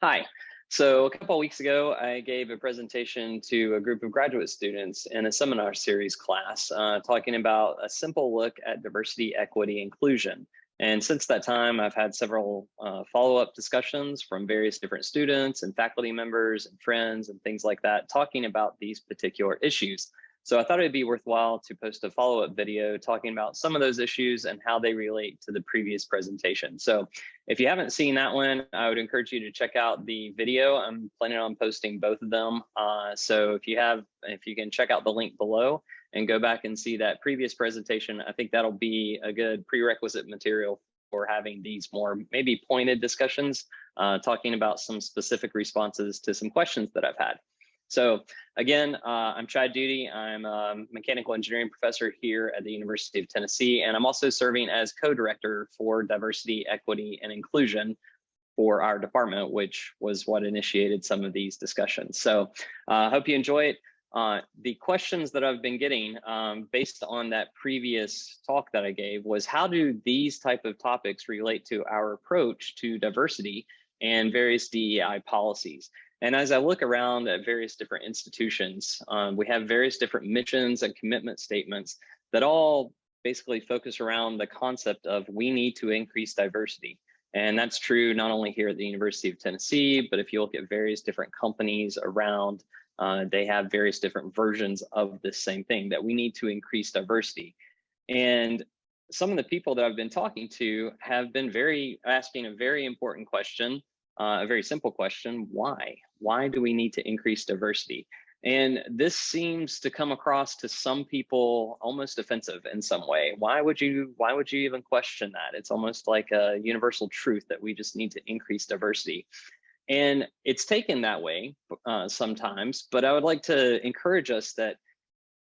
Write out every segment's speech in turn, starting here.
Hi. So a couple of weeks ago, I gave a presentation to a group of graduate students in a seminar series class, talking about a simple look at diversity, equity, inclusion. And since that time, I've had several follow-up discussions from various different students and faculty members and friends and things like that, talking about these particular issues. So I thought it'd be worthwhile to post a follow-up video talking about some of those issues and how they relate to the previous presentation. So if you haven't seen that one, I would encourage you to check out the video. I'm planning on posting both of them. So if you can check out the link below and go back and see that previous presentation, I think that'll be a good prerequisite material for having these more maybe pointed discussions, talking about some specific responses to some questions that I've had. So again, I'm Chad Duty. I'm a mechanical engineering professor here at the University of Tennessee, and I'm also serving as co-director for diversity, equity, and inclusion for our department, which was what initiated some of these discussions. So I hope you enjoy it. The questions that I've been getting based on that previous talk that I gave was, how do these type of topics relate to our approach to diversity and various DEI policies? And as I look around at various different institutions, we have various different missions and commitment statements that all basically focus around the concept of we need to increase diversity. And that's true not only here at the University of Tennessee, but if you look at various different companies around, they have various different versions of this same thing, that we need to increase diversity. And some of the people that I've been talking to have been asking a very important question, a very simple question: why? Why do we need to increase diversity? And this seems to come across to some people almost offensive in some way. Why would you even question that? It's almost like a universal truth that we just need to increase diversity. And it's taken that way sometimes, but I would like to encourage us that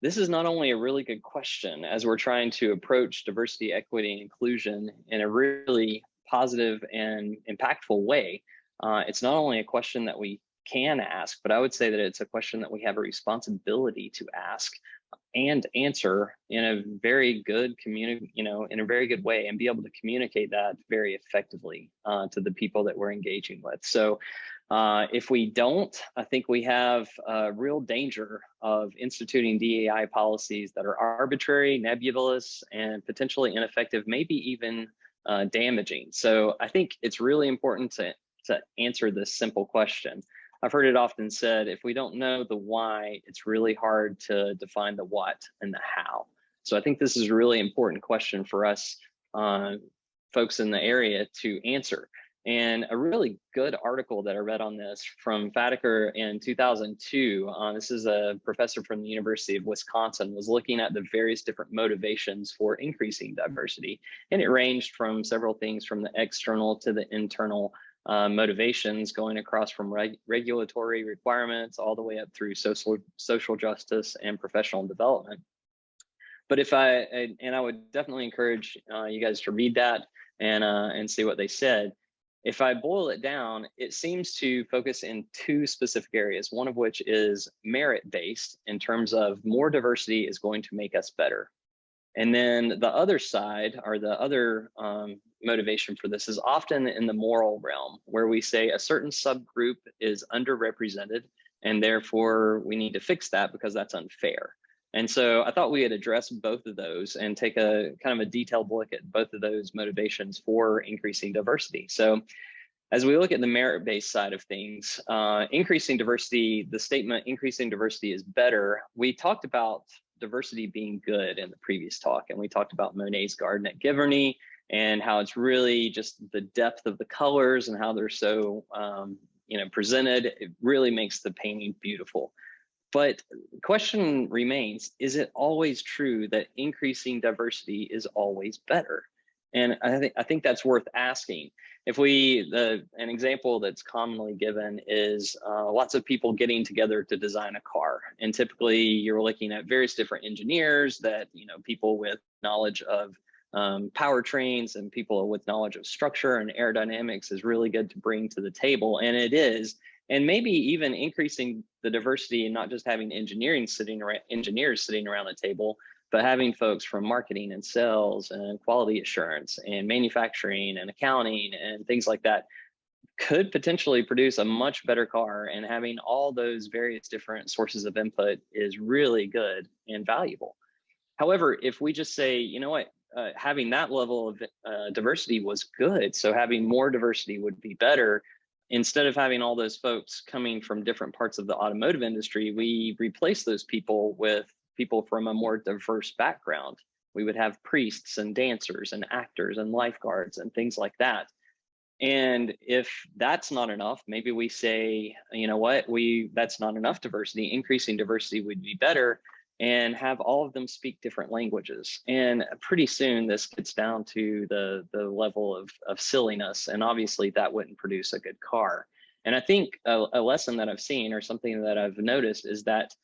this is not only a really good question as we're trying to approach diversity, equity, and inclusion in a really positive and impactful way. It's not only a question that we can ask, but I would say that it's a question that we have a responsibility to ask and answer in a very good in a very good way, and be able to communicate that very effectively to the people that we're engaging with. So if we don't, I think we have a real danger of instituting DEI policies that are arbitrary, nebulous, and potentially ineffective, maybe even damaging. So I think it's really important to answer this simple question. I've heard it often said, if we don't know the why, it's really hard to define the what and the how. So I think this is a really important question for us folks in the area to answer. And a really good article that I read on this from Fatiker in 2002, this is a professor from the University of Wisconsin, was looking at the various different motivations for increasing diversity. And it ranged from several things from the external to the internal motivations, going across from regulatory requirements all the way up through social justice and professional development. But I would definitely encourage you guys to read that and see what they said. If I boil it down, it seems to focus in two specific areas, one of which is merit-based, in terms of more diversity is going to make us better. And then the other side, or the other motivation for this, is often in the moral realm, where we say a certain subgroup is underrepresented, and therefore we need to fix that because that's unfair. And so I thought we had addressed both of those and take a kind of a detailed look at both of those motivations for increasing diversity. So as we look at the merit-based side of things, increasing diversity, the statement increasing diversity is better, we talked about diversity being good in the previous talk, and we talked about Monet's garden at Giverny and how it's really just the depth of the colors and how they're so presented. It really makes the painting beautiful. But the question remains, is it always true that increasing diversity is always better? And I think that's worth asking. If an example that's commonly given is lots of people getting together to design a car. And typically you're looking at various different engineers that, people with knowledge of powertrains and people with knowledge of structure and aerodynamics is really good to bring to the table. And it is. And maybe even increasing the diversity and not just having engineers sitting around the table, but having folks from marketing and sales and quality assurance and manufacturing and accounting and things like that could potentially produce a much better car, and having all those various different sources of input is really good and valuable. However, if we just say, you know what, having that level of diversity was good, so having more diversity would be better, instead of having all those folks coming from different parts of the automotive industry, we replace those people with people from a more diverse background. We would have priests and dancers and actors and lifeguards and things like that. And if that's not enough, maybe we say, you know what, that's not enough diversity. Increasing diversity would be better, and have all of them speak different languages. And pretty soon this gets down to the level of silliness. And obviously that wouldn't produce a good car. And I think a lesson that I've seen, or something that I've noticed, is that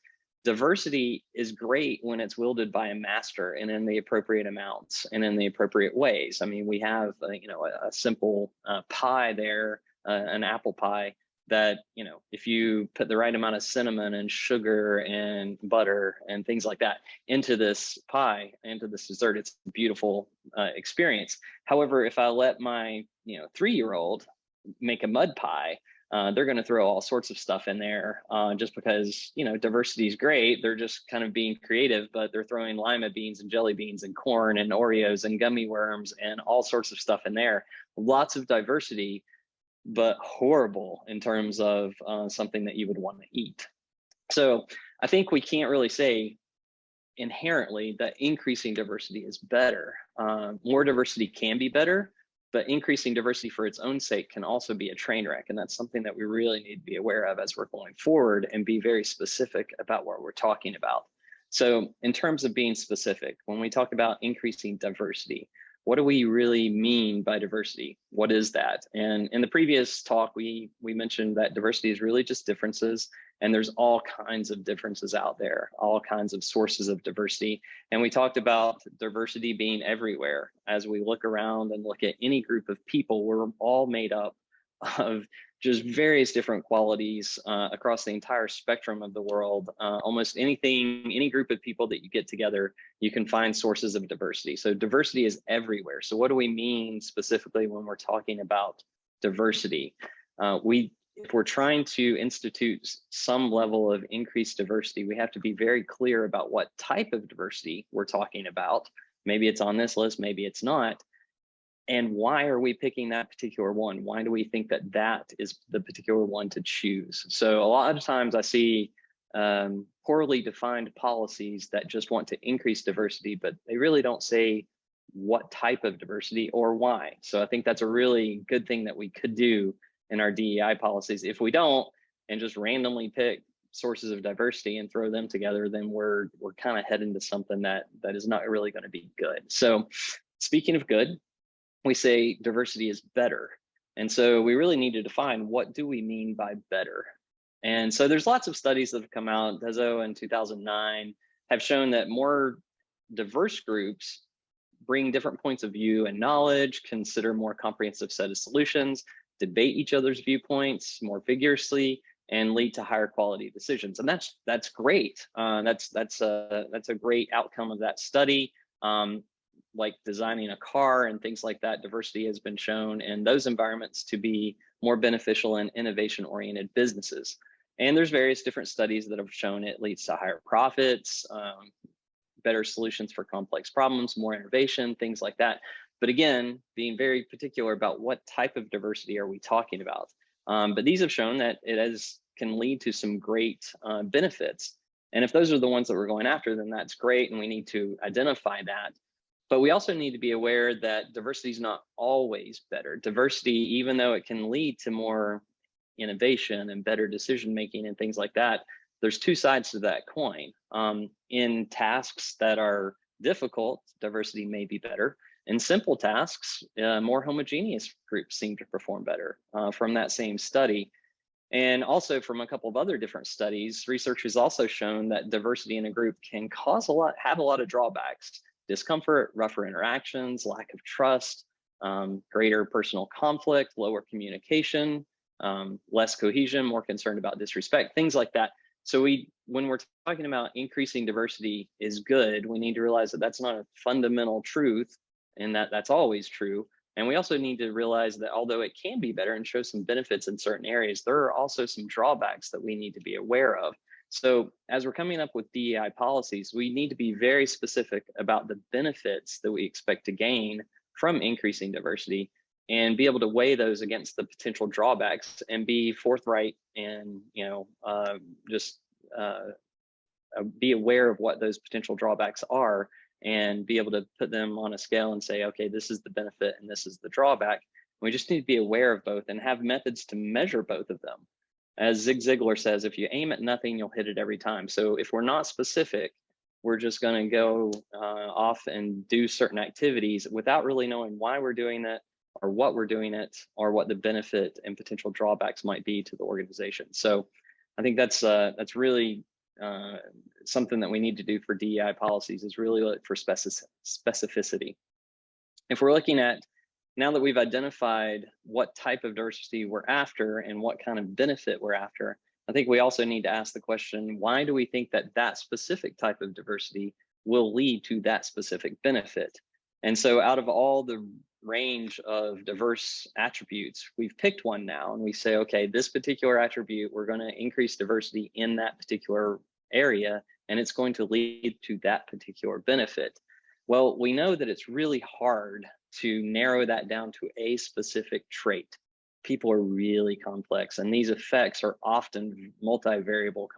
diversity is great when it's wielded by a master and in the appropriate amounts and in the appropriate ways. I mean, we have a simple pie there, an apple pie, that, if you put the right amount of cinnamon and sugar and butter and things like that into this pie, into this dessert, it's a beautiful experience. However, if I let my 3-year-old make a mud pie, they're going to throw all sorts of stuff in there, just because diversity is great. They're just kind of being creative, but they're throwing lima beans and jelly beans and corn and Oreos and gummy worms and all sorts of stuff in there. Lots of diversity, but horrible in terms of something that you would want to eat. So I think we can't really say inherently that increasing diversity is better. More diversity can be better, but increasing diversity for its own sake can also be a train wreck. And that's something that we really need to be aware of as we're going forward, and be very specific about what we're talking about. So in terms of being specific, when we talk about increasing diversity, what do we really mean by diversity? What is that? And in the previous talk, we mentioned that diversity is really just differences, and there's all kinds of differences out there, all kinds of sources of diversity. And we talked about diversity being everywhere. As we look around and look at any group of people, we're all made up of just various different qualities across the entire spectrum of the world. Almost anything, any group of people that you get together, you can find sources of diversity. So diversity is everywhere. So what do we mean specifically when we're talking about diversity? If we're trying to institute some level of increased diversity, we have to be very clear about what type of diversity we're talking about. Maybe it's on this list, maybe it's not. And why are we picking that particular one? Why do we think that that is the particular one to choose? So a lot of times I see poorly defined policies that just want to increase diversity, but they really don't say what type of diversity or why. So I think that's a really good thing that we could do in our DEI policies. If we don't, and just randomly pick sources of diversity and throw them together, then we're kind of heading to something that is not really going to be good. So speaking of good, we say diversity is better. And so we really need to define, what do we mean by better? And so there's lots of studies that have come out. Dezo in 2009 have shown that more diverse groups bring different points of view and knowledge, consider more comprehensive set of solutions, debate each other's viewpoints more vigorously, and lead to higher quality decisions. And that's great. That's a great outcome of that study. Like designing a car and things like that, diversity has been shown in those environments to be more beneficial in innovation-oriented businesses. And there's various different studies that have shown it leads to higher profits, better solutions for complex problems, more innovation, things like that. But again, being very particular about what type of diversity are we talking about. But these have shown that can lead to some great benefits. And if those are the ones that we're going after, then that's great, and we need to identify that. But we also need to be aware that diversity is not always better. Diversity, even though it can lead to more innovation and better decision-making and things like that, there's two sides to that coin. In tasks that are difficult, diversity may be better. In simple tasks, more homogeneous groups seem to perform better from that same study. And also from a couple of other different studies, research has also shown that diversity in a group can have a lot of drawbacks: discomfort, rougher interactions, lack of trust, greater personal conflict, lower communication, less cohesion, more concerned about disrespect, things like that. So when we're talking about increasing diversity is good, we need to realize that that's not a fundamental truth and that that's always true. And we also need to realize that although it can be better and show some benefits in certain areas, there are also some drawbacks that we need to be aware of. So as we're coming up with DEI policies, we need to be very specific about the benefits that we expect to gain from increasing diversity and be able to weigh those against the potential drawbacks and be forthright and, just be aware of what those potential drawbacks are and be able to put them on a scale and say, okay, this is the benefit and this is the drawback. We just need to be aware of both and have methods to measure both of them. As Zig Ziglar says, if you aim at nothing, you'll hit it every time. So if we're not specific, we're just going to go off and do certain activities without really knowing why we're doing it or what we're doing it or what the benefit and potential drawbacks might be to the organization. So I think that's really something that we need to do for DEI policies, is really look for specificity. If we're looking at, now that we've identified what type of diversity we're after and what kind of benefit we're after, I think we also need to ask the question, why do we think that that specific type of diversity will lead to that specific benefit? And so out of all the range of diverse attributes, we've picked one now and we say, okay, this particular attribute, we're going to increase diversity in that particular area, and it's going to lead to that particular benefit. Well, we know that it's really hard to narrow that down to a specific trait. People are really complex, and these effects are often multivariable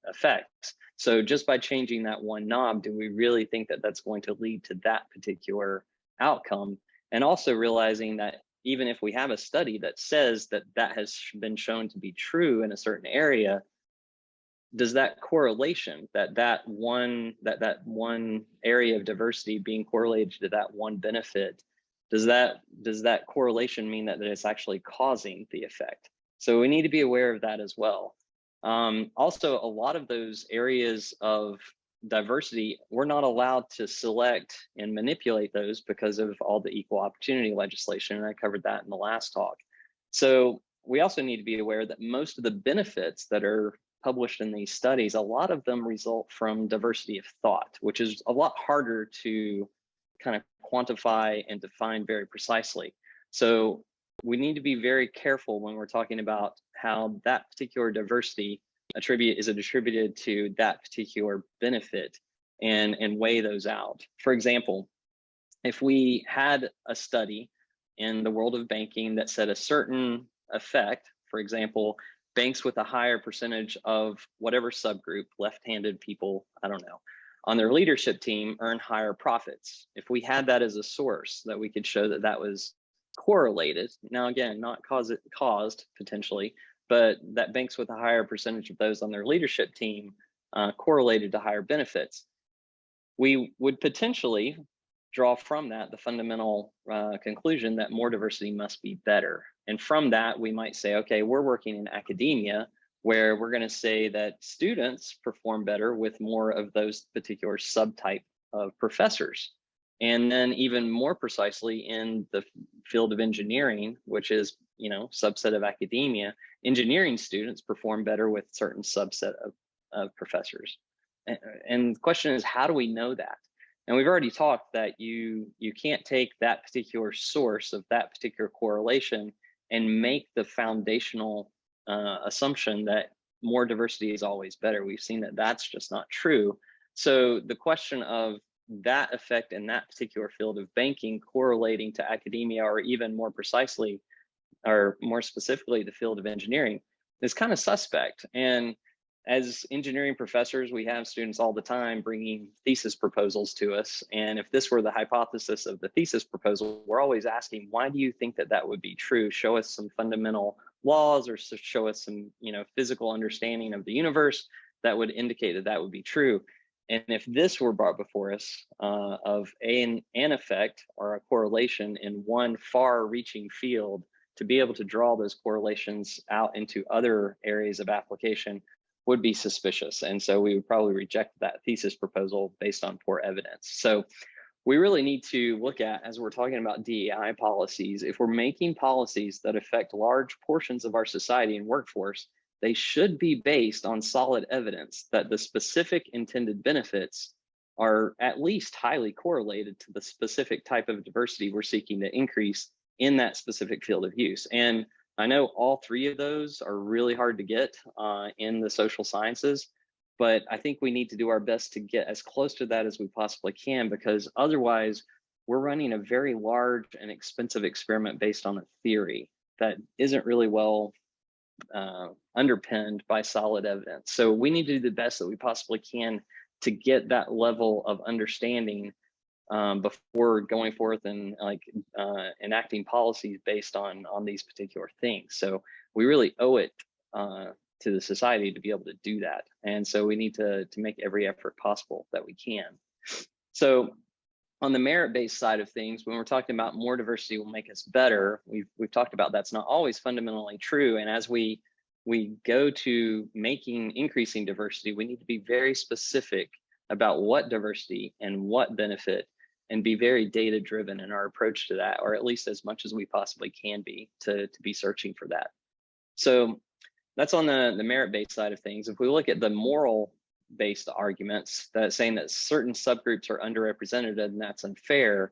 effects. So just by changing that one knob, do we really think that that's going to lead to that particular outcome? And also realizing that even if we have a study that says that that has been shown to be true in a certain area, does that correlation, that one area of diversity being correlated to that one benefit, does that correlation mean that it's actually causing the effect? So we need to be aware of that as well. Also, a lot of those areas of diversity, we're not allowed to select and manipulate those because of all the equal opportunity legislation, and I covered that in the last talk. So we also need to be aware that most of the benefits that are published in these studies, a lot of them result from diversity of thought, which is a lot harder to kind of quantify and define very precisely. So we need to be very careful when we're talking about how that particular diversity attribute is attributed to that particular benefit and weigh those out. For example, if we had a study in the world of banking that said a certain effect, for example, banks with a higher percentage of whatever subgroup, left-handed people, I don't know, on their leadership team earn higher profits. If we had that as a source that we could show that that was correlated, now again, not caused potentially, but that banks with a higher percentage of those on their leadership team correlated to higher benefits, we would potentially draw from that the fundamental conclusion that more diversity must be better. And from that, we might say, okay, we're working in academia where we're going to say that students perform better with more of those particular subtype of professors. And then even more precisely in the field of engineering, which is, subset of academia, engineering students perform better with certain subset of professors. And the question is, how do we know that? And we've already talked that you can't take that particular source of that particular correlation and make the foundational assumption that more diversity is always better. We've seen that that's just not true. So the question of that effect in that particular field of banking correlating to academia, or even more precisely, or more specifically, the field of engineering, is kind of suspect. And as engineering professors, we have students all the time bringing thesis proposals to us. And if this were the hypothesis of the thesis proposal, we're always asking, why do you think that that would be true? Show us some fundamental laws, or show us some, physical understanding of the universe that would indicate that that would be true. And if this were brought before us of an effect or a correlation in one far-reaching field, to be able to draw those correlations out into other areas of application would be suspicious. And so we would probably reject that thesis proposal based on poor evidence. So we really need to look at, as we're talking about DEI policies, if we're making policies that affect large portions of our society and workforce, they should be based on solid evidence that the specific intended benefits are at least highly correlated to the specific type of diversity we're seeking to increase in that specific field of use. And I know all three of those are really hard to get in the social sciences, but I think we need to do our best to get as close to that as we possibly can, because otherwise we're running a very large and expensive experiment based on a theory that isn't really well underpinned by solid evidence. So we need to do the best that we possibly can to get that level of understanding before going forth and enacting policies based on these particular things. So we really owe it to the society to be able to do that. And so we need to make every effort possible that we can. So on the merit-based side of things, when we're talking about more diversity will make us better, we've talked about that's not always fundamentally true. And as we go to increasing diversity, we need to be very specific about what diversity and what benefit, and be very data driven in our approach to that, or at least as much as we possibly can be to be searching for that. So that's on the merit-based side of things. If we look at the moral-based arguments that saying that certain subgroups are underrepresented and that's unfair,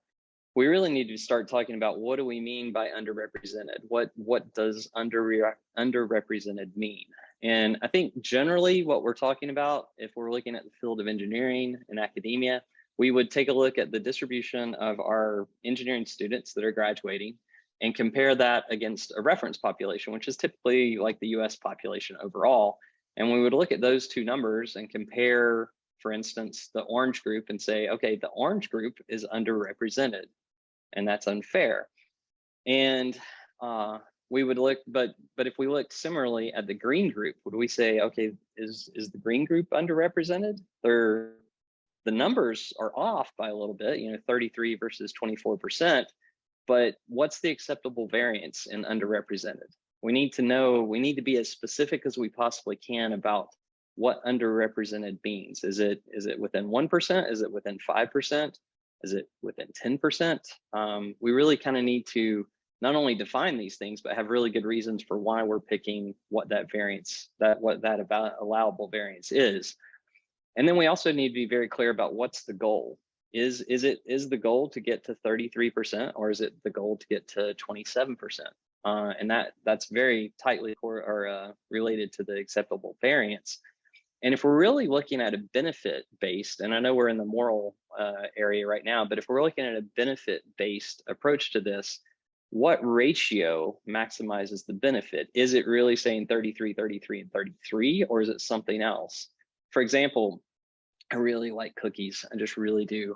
we really need to start talking about what do we mean by underrepresented? What does underrepresented mean? And I think generally what we're talking about, if we're looking at the field of engineering and academia, we would take a look at the distribution of our engineering students that are graduating and compare that against a reference population, which is typically like the US population overall. And we would look at those two numbers and compare, for instance, the orange group and say, okay, the orange group is underrepresented and that's unfair. And we would look, but if we looked similarly at the green group, would we say, okay, is the green group underrepresented? The numbers are off by a little bit, 33 versus 24%, but what's the acceptable variance in underrepresented? We need to know, we need to be as specific as we possibly can about what underrepresented means. Is it within 1%? Is it within 5%? Is it within 10%? We really kind of need to not only define these things, but have really good reasons for why we're picking what that variance, what that allowable variance is. And then we also need to be very clear about what's the goal. Is the goal to get to 33%, or is it the goal to get to 27%? And that's very tightly related to the acceptable variance. And if we're really looking at a benefit based, and I know we're in the moral area right now, but if we're looking at a benefit based approach to this, what ratio maximizes the benefit? Is it really saying 33, 33, and 33, or is it something else? For example, I really like cookies. I just really do.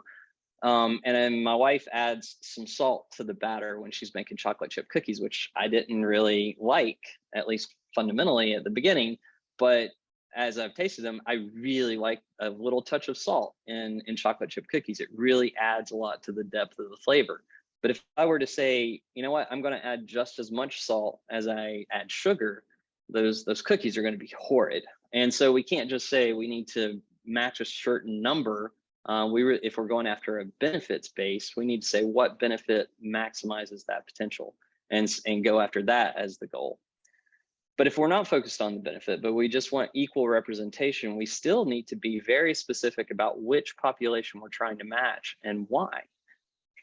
And then my wife adds some salt to the batter when she's making chocolate chip cookies, which I didn't really like, at least fundamentally at the beginning. But as I've tasted them, I really like a little touch of salt in chocolate chip cookies. It really adds a lot to the depth of the flavor. But if I were to say, you know what, I'm going to add just as much salt as I add sugar, those cookies are going to be horrid. And so we can't just say we need to match a certain number. If we're going after a benefits base, we need to say what benefit maximizes that potential and go after that as the goal. But if we're not focused on the benefit, but we just want equal representation, we still need to be very specific about which population we're trying to match and why.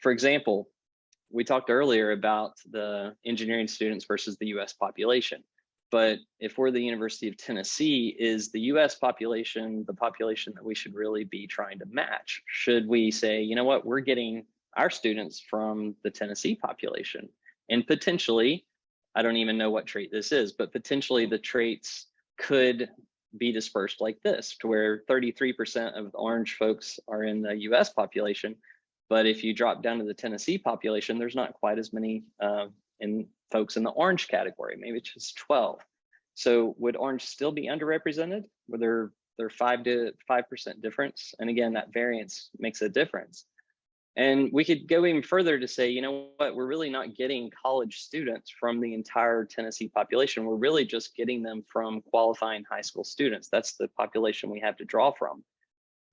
For example, we talked earlier about the engineering students versus the US population. But if we're the University of Tennessee, is the US population the population that we should really be trying to match? Should we say, you know what, we're getting our students from the Tennessee population? And potentially, I don't even know what trait this is, but potentially the traits could be dispersed like this, to where 33% of the orange folks are in the US population. But if you drop down to the Tennessee population, there's not quite as many folks in the orange category, maybe it's just 12. So would orange still be underrepresented? Would there 5% difference? And again, that variance makes a difference. And we could go even further to say, you know what, we're really not getting college students from the entire Tennessee population. We're really just getting them from qualifying high school students. That's the population we have to draw from.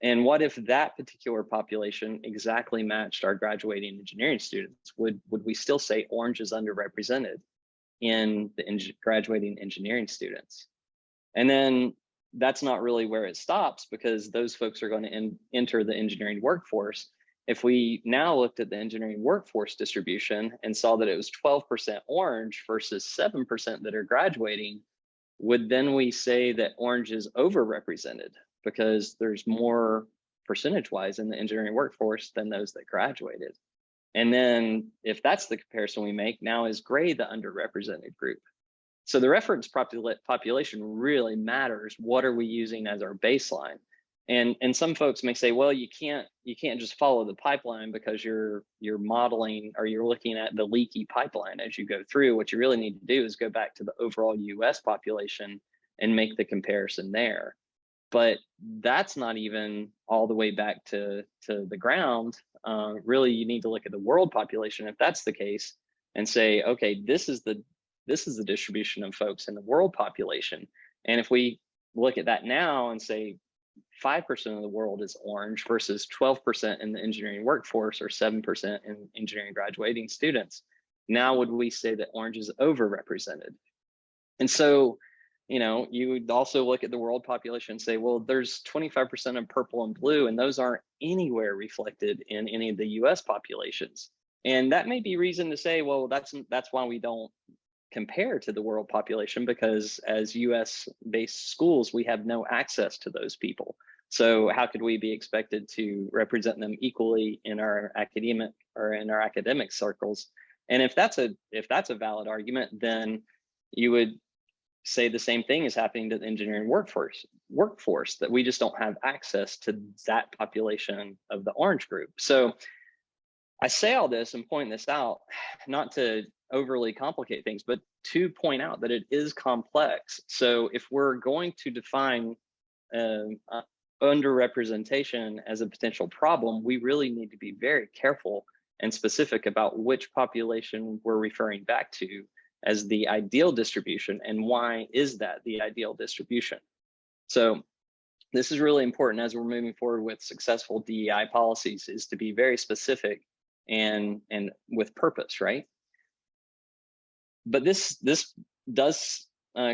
And what if that particular population exactly matched our graduating engineering students? Would we still say orange is underrepresented in the graduating engineering students? And then that's not really where it stops, because those folks are going to enter the engineering workforce. If we now looked at the engineering workforce distribution and saw that it was 12% orange versus 7% that are graduating, would then we say that orange is overrepresented because there's more percentage-wise in the engineering workforce than those that graduated? And then if that's the comparison we make, now is gray the underrepresented group? So the reference population really matters. What are we using as our baseline? And some folks may say, well, you can't just follow the pipeline because you're modeling, or you're looking at the leaky pipeline as you go through. What you really need to do is go back to the overall US population and make the comparison there. But that's not even all the way back to the ground. Really, you need to look at the world population if that's the case, and say, okay, this is the distribution of folks in the world population. And if we look at that now and say 5% of the world is orange versus 12% in the engineering workforce, or 7% in engineering graduating students, now would we say that orange is overrepresented? And so, you would also look at the world population and say, well, there's 25% of purple and blue, and those aren't anywhere reflected in any of the US populations. And that may be reason to say, well, that's why we don't compare to the world population, because as US based schools, we have no access to those people. So how could we be expected to represent them equally in our academic circles? And if that's a valid argument, then you would say the same thing is happening to the engineering workforce, that we just don't have access to that population of the orange group. So I say all this and point this out, not to overly complicate things, but to point out that it is complex. So if we're going to define underrepresentation as a potential problem, we really need to be very careful and specific about which population we're referring back to as the ideal distribution, and why is that the ideal distribution. So this is really important as we're moving forward with successful DEI policies, is to be very specific and with purpose, right? But this does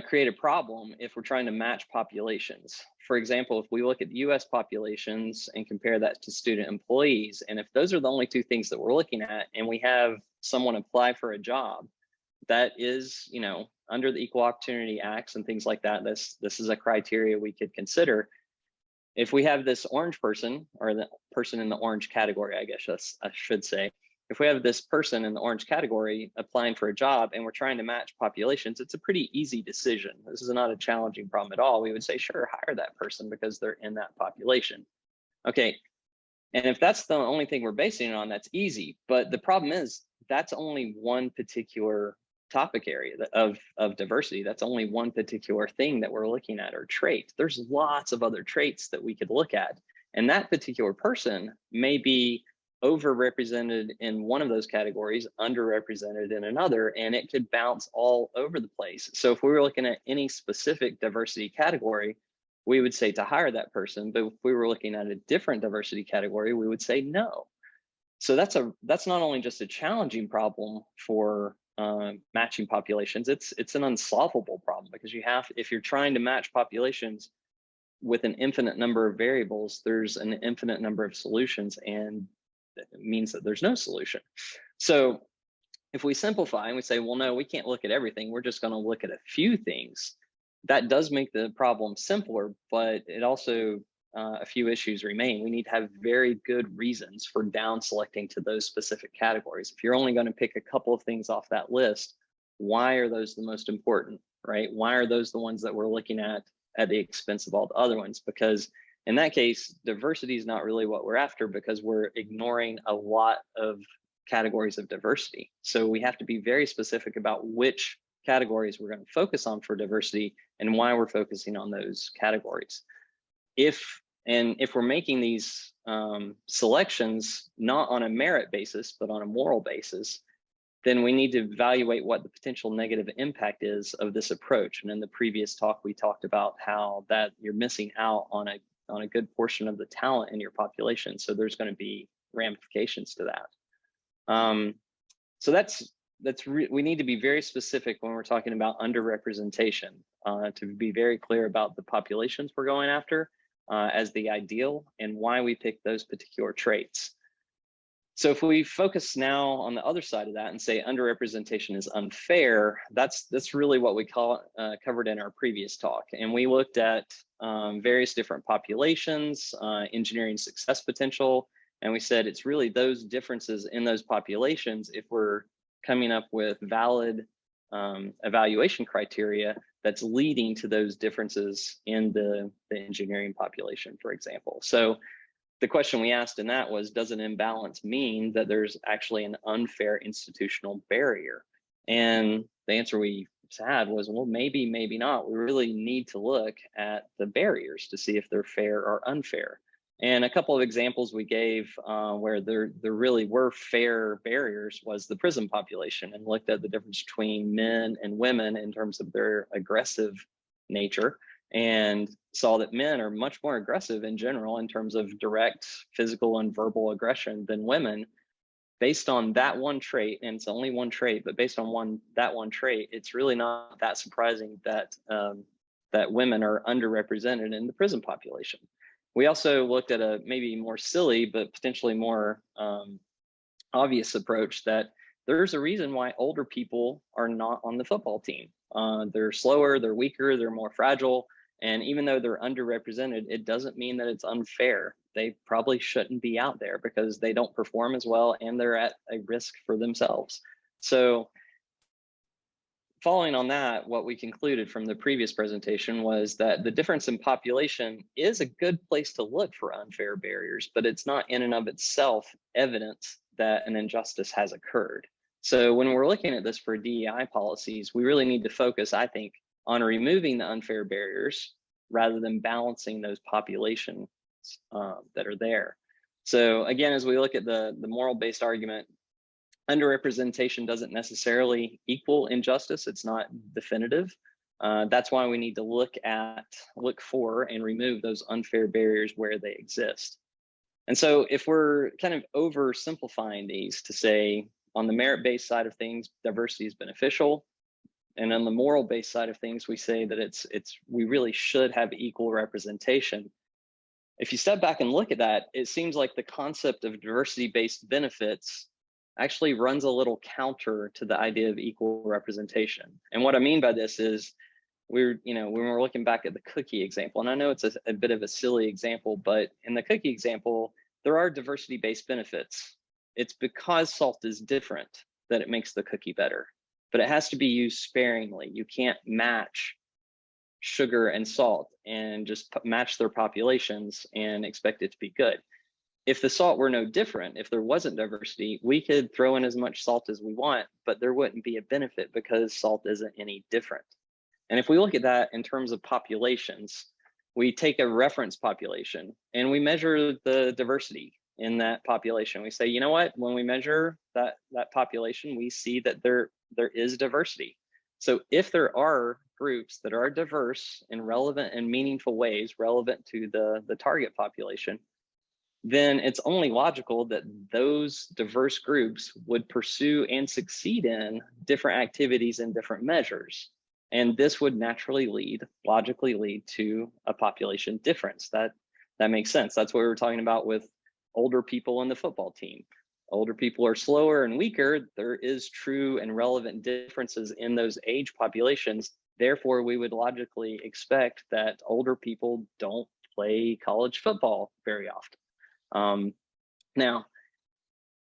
create a problem if we're trying to match populations. For example, if we look at the US populations and compare that to student employees, and if those are the only two things that we're looking at, and we have someone apply for a job that is, under the Equal Opportunity Acts and things like that, this is a criteria we could consider. If we have this orange person, or the person in the orange category, I guess I should say, if we have this person in the orange category applying for a job and we're trying to match populations, it's a pretty easy decision. This is not a challenging problem at all. We would say, sure, hire that person because they're in that population. Okay, and if that's the only thing we're basing it on, that's easy. But the problem is that's only one particular topic area of diversity. That's only one particular thing that we're looking at, or trait. There's lots of other traits that we could look at. And that particular person may be overrepresented in one of those categories, underrepresented in another, and it could bounce all over the place. So if we were looking at any specific diversity category, we would say to hire that person. But if we were looking at a different diversity category, we would say no. So that's not only just a challenging problem for matching populations, it's an unsolvable problem, because if you're trying to match populations with an infinite number of variables, there's an infinite number of solutions, and it means that there's no solution. So if we simplify and we say, well, no, we can't look at everything, we're just going to look at a few things, that does make the problem simpler, but it also, a few issues remain. We need to have very good reasons for down selecting to those specific categories. If you're only going to pick a couple of things off that list, why are those the most important, right? Why are those the ones that we're looking at the expense of all the other ones? Because in that case, diversity is not really what we're after, because we're ignoring a lot of categories of diversity. So we have to be very specific about which categories we're going to focus on for diversity and why we're focusing on those categories. If we're making these selections not on a merit basis, but on a moral basis, then we need to evaluate what the potential negative impact is of this approach. And in the previous talk, we talked about how that you're missing out on a good portion of the talent in your population. So there's going to be ramifications to that. So that's we need to be very specific when we're talking about underrepresentation, to be very clear about the populations we're going after as the ideal and why we pick those particular traits. So if we focus now on the other side of that and say underrepresentation is unfair, that's really what we covered in our previous talk. And we looked at various different populations, engineering success potential, and we said it's really those differences in those populations, if we're coming up with valid evaluation criteria, that's leading to those differences in the engineering population, for example. So the question we asked in that was, does an imbalance mean that there's actually an unfair institutional barrier? And the answer we had was, well, maybe, maybe not. We really need to look at the barriers to see if they're fair or unfair. And a couple of examples we gave where there really were fair barriers was the prison population, and looked at the difference between men and women in terms of their aggressive nature, and saw that men are much more aggressive in general in terms of direct physical and verbal aggression than women. Based on that one trait, and it's only one trait, but based on that one trait, it's really not that surprising that that women are underrepresented in the prison population. We also looked at a maybe more silly, but potentially more obvious approach, that there's a reason why older people are not on the football team. They're slower, they're weaker, they're more fragile. And even though they're underrepresented, it doesn't mean that it's unfair. They probably shouldn't be out there because they don't perform as well and they're at a risk for themselves. So following on that, what we concluded from the previous presentation was that the difference in population is a good place to look for unfair barriers, but it's not in and of itself evidence that an injustice has occurred. So when we're looking at this for DEI policies, we really need to focus, I think, on removing the unfair barriers rather than balancing those populations that are there. So again, as we look at the moral-based argument, underrepresentation doesn't necessarily equal injustice. It's not definitive. That's why we need to look for and remove those unfair barriers where they exist. And so if we're kind of oversimplifying these to say, on the merit-based side of things, diversity is beneficial, and on the moral-based side of things, we say that we really should have equal representation. If you step back and look at that, it seems like the concept of diversity-based benefits actually runs a little counter to the idea of equal representation. And what I mean by this is, when we're looking back at the cookie example, and I know it's a bit of a silly example, but in the cookie example, there are diversity-based benefits. It's because salt is different that it makes the cookie better, but it has to be used sparingly. You can't match sugar and salt and just match their populations and expect it to be good. If the salt were no different, if there wasn't diversity, we could throw in as much salt as we want, but there wouldn't be a benefit because salt isn't any different. And if we look at that in terms of populations, we take a reference population and we measure the diversity in that population. We say, you know what, when we measure that population, we see that there is diversity. So if there are groups that are diverse in relevant and meaningful ways, relevant to the target population, then it's only logical that those diverse groups would pursue and succeed in different activities and different measures. And this would naturally logically lead to a population difference. That makes sense. That's what we were talking about with older people on the football team. Older people are slower and weaker. There is true and relevant differences in those age populations. Therefore, we would logically expect that older people don't play college football very often. Now,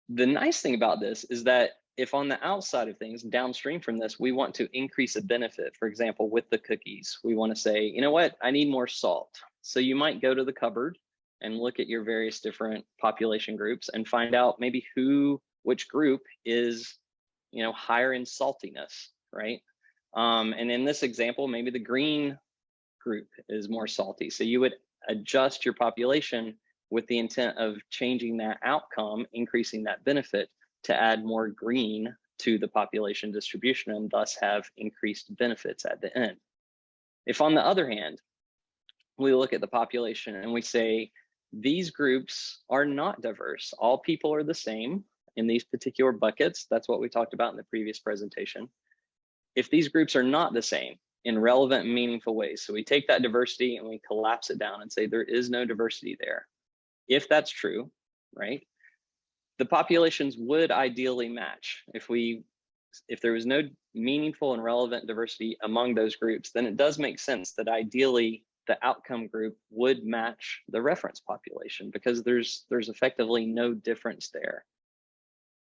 the nice thing about this is that if on the outside of things, downstream from this, we want to increase a benefit, for example, with the cookies, we want to say, you know what, I need more salt. So you might go to the cupboard and look at your various different population groups and find out maybe which group is, higher in saltiness, right? And in this example, maybe the green group is more salty. So you would adjust your population with the intent of changing that outcome, increasing that benefit to add more green to the population distribution and thus have increased benefits at the end. If on the other hand, we look at the population and we say, these groups are not diverse. All people are the same. in these particular buckets, that's what we talked about in the previous presentation. If these groups are not the same in relevant and meaningful ways, so we take that diversity and we collapse it down and say there is no diversity there. If that's true, right, the populations would ideally match. If there was no meaningful and relevant diversity among those groups, then it does make sense that ideally the outcome group would match the reference population, because there's effectively no difference there.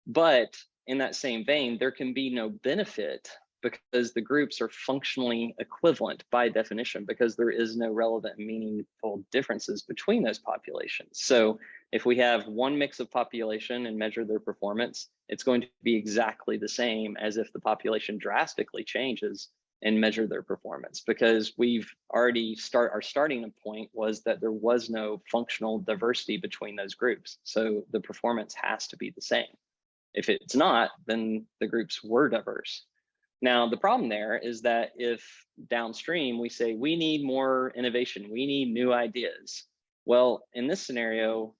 But in that same vein, there can be no benefit because the groups are functionally equivalent by definition, because there is no relevant and meaningful differences between those populations. So if we have one mix of population and measure their performance, it's going to be exactly the same as if the population drastically changes and measure their performance, because we've already our starting point was that there was no functional diversity between those groups. So the performance has to be the same. If it's not, then the groups were diverse. Now, the problem there is that if downstream we say we need more innovation, we need new ideas. Well, in this scenario,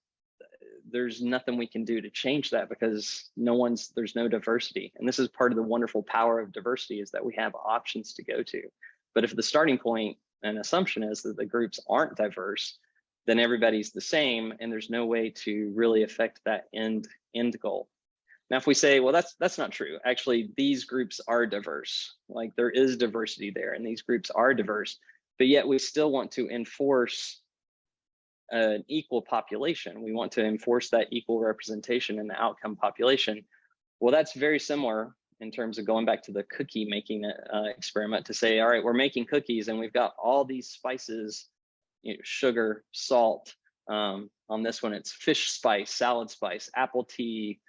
there's nothing we can do to change that, because there's no diversity. And this is part of the wonderful power of diversity, is that we have options to go to. But if the starting point and assumption is that the groups aren't diverse, then everybody's the same, and there's no way to really affect that end goal. Now, if we say, well, that's not true. Actually, these groups are diverse. Like, there is diversity there, and these groups are diverse, but yet we still want to enforce an equal population. We want to enforce that equal representation in the outcome population. Well, that's very similar in terms of going back to the cookie making experiment to say, all right, we're making cookies and we've got all these spices, sugar, salt. On this one, it's fish spice, salad spice, apple tea,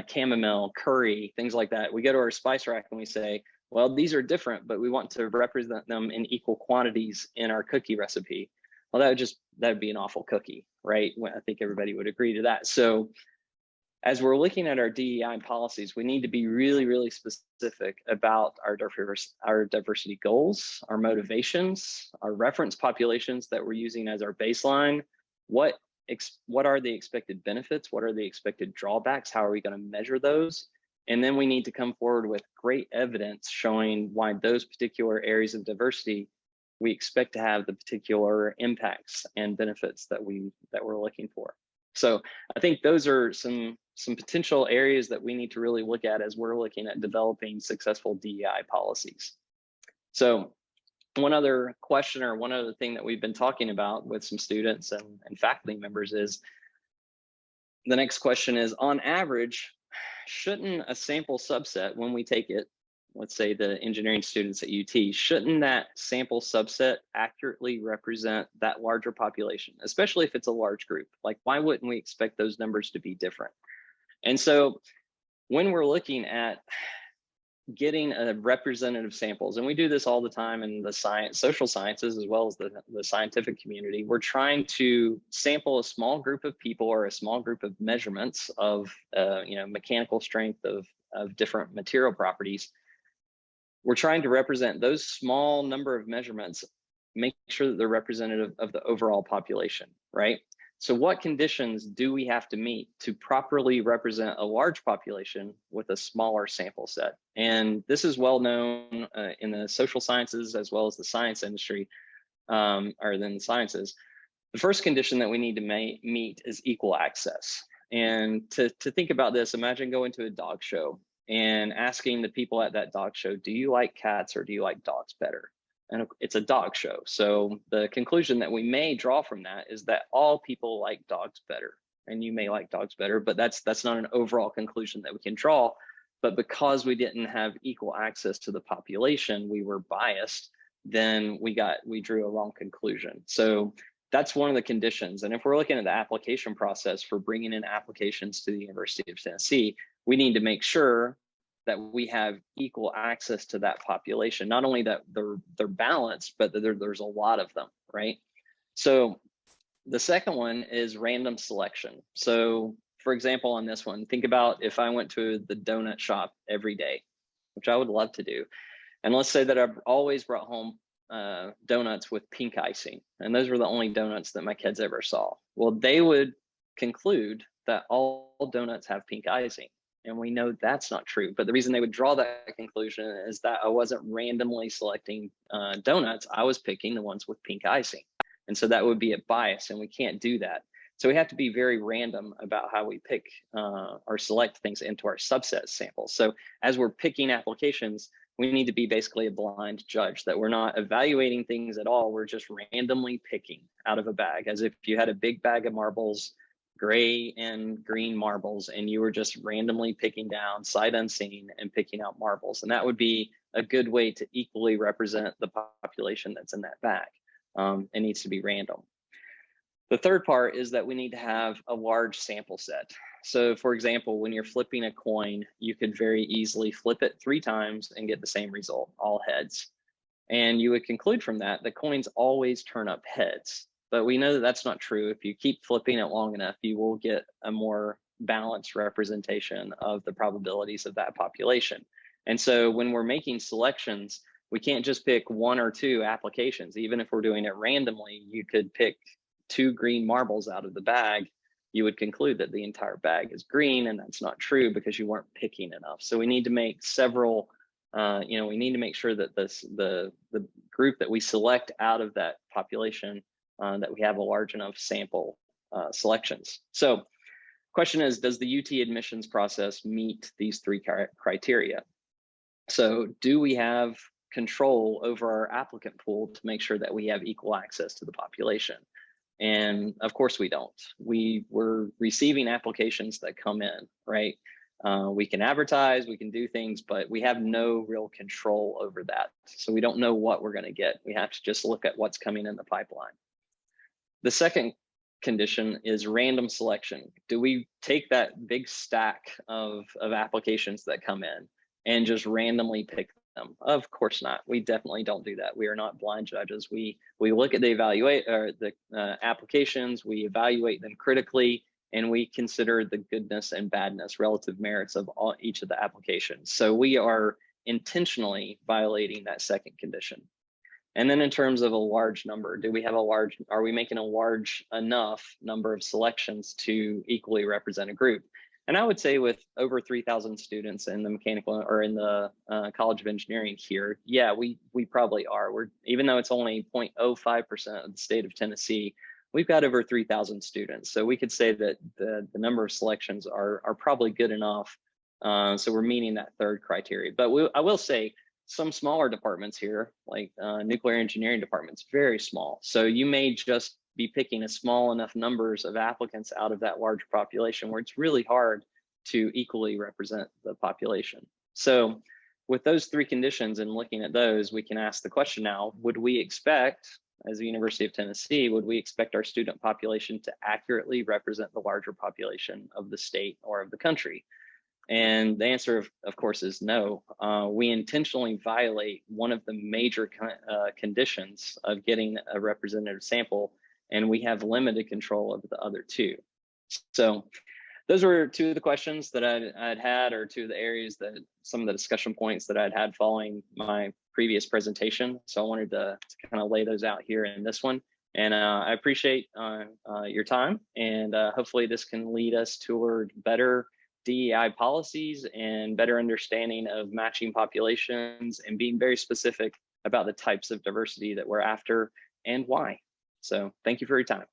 chamomile, curry, things like that. We go to our spice rack and we say, well, these are different, but we want to represent them in equal quantities in our cookie recipe. Well, that'd be an awful cookie, right? I think everybody would agree to that. So as we're looking at our DEI policies, we need to be really, really specific about our diversity goals, our motivations, our reference populations that we're using as our baseline. What are the expected benefits? What are the expected drawbacks? How are we going to measure those? And then we need to come forward with great evidence showing why those particular areas of diversity we expect to have the particular impacts and benefits that we're looking for. So I think those are some potential areas that we need to really look at as we're looking at developing successful DEI policies. So one other question, or one other thing that we've been talking about with some students and faculty members is, the next question is, on average, shouldn't a sample subset, when we take it, let's say the engineering students at UT, shouldn't that sample subset accurately represent that larger population, especially if it's a large group? Like, why wouldn't we expect those numbers to be different? And so when we're looking at getting a representative samples, and we do this all the time in the social sciences as well as the scientific community, we're trying to sample a small group of people or a small group of measurements of mechanical strength of different material properties. We're trying to represent those small number of measurements, make sure that they're representative of the overall population, right? So what conditions do we have to meet to properly represent a large population with a smaller sample set? And this is well known in the social sciences as well as the science industry, or then the sciences. The first condition that we need to meet is equal access. And to think about this, imagine going to a dog show and asking the people at that dog show, do you like cats or do you like dogs better? And it's a dog show. So the conclusion that we may draw from that is that all people like dogs better, and you may like dogs better, but that's not an overall conclusion that we can draw. But because we didn't have equal access to the population, we were biased, then we drew a wrong conclusion. So that's one of the conditions. And if we're looking at the application process for bringing in applications to the University of Tennessee, we need to make sure that we have equal access to that population. Not only that they're balanced, but that there's a lot of them, right? So the second one is random selection. So for example, on this one, think about if I went to the donut shop every day, which I would love to do. And let's say that I've always brought home donuts with pink icing, and those were the only donuts that my kids ever saw. Well, they would conclude that all donuts have pink icing. And we know that's not true. But the reason they would draw that conclusion is that I wasn't randomly selecting donuts. I was picking the ones with pink icing. And so that would be a bias, and we can't do that. So we have to be very random about how we pick or select things into our subset samples. So as we're picking applications, we need to be basically a blind judge, that we're not evaluating things at all. We're just randomly picking out of a bag, as if you had a big bag of marbles, gray and green marbles, and you were just randomly picking down sight unseen and picking out marbles. And that would be a good way to equally represent the population that's in that bag. It needs to be random. The third part is that we need to have a large sample set. So for example, when you're flipping a coin, you could very easily flip it 3 times and get the same result, all heads. And you would conclude from that that coins always turn up heads. But we know that that's not true. If you keep flipping it long enough, you will get a more balanced representation of the probabilities of that population. And so when we're making selections, we can't just pick 1 or 2 applications. Even if we're doing it randomly, you could pick 2 green marbles out of the bag. You would conclude that the entire bag is green, and that's not true because you weren't picking enough. So we need to make several, we need to make sure that the group that we select out of that population, that we have a large enough sample selections. So question is, does the UT admissions process meet these 3 criteria? So do we have control over our applicant pool to make sure that we have equal access to the population? And of course we don't. We're receiving applications that come in, right? We can advertise, we can do things, but we have no real control over that. So we don't know what we're going to get. We have to just look at what's coming in the pipeline. The second condition is random selection. Do we take that big stack of applications that come in and just randomly pick them? Of course not. We definitely don't do that. We are not blind judges. We look at the applications, we evaluate them critically, and we consider the goodness and badness, relative merits of each of the applications. So we are intentionally violating that second condition. And then in terms of a large number, are we making a large enough number of selections to equally represent a group? And I would say with over 3,000 students in the mechanical or in the College of Engineering here, yeah, we probably are. Even though it's only 0.05% of the state of Tennessee, we've got over 3,000 students. So we could say that the number of selections are probably good enough. So we're meeting that third criteria. But I will say some smaller departments here, like nuclear engineering departments, very small. So you may just be picking a small enough numbers of applicants out of that large population where it's really hard to equally represent the population. So with those 3 conditions and looking at those, we can ask the question now, would we expect, as the University of Tennessee, would we expect our student population to accurately represent the larger population of the state or of the country? And the answer, of course, is no. We intentionally violate one of the major conditions of getting a representative sample, and we have limited control over the other 2. So those were 2 of the questions that I'd had, or 2 of the areas that some of the discussion points that I'd had following my previous presentation. So I wanted to kind of lay those out here in this one. And I appreciate your time, and hopefully this can lead us toward better DEI policies and better understanding of matching populations and being very specific about the types of diversity that we're after and why. So thank you for your time.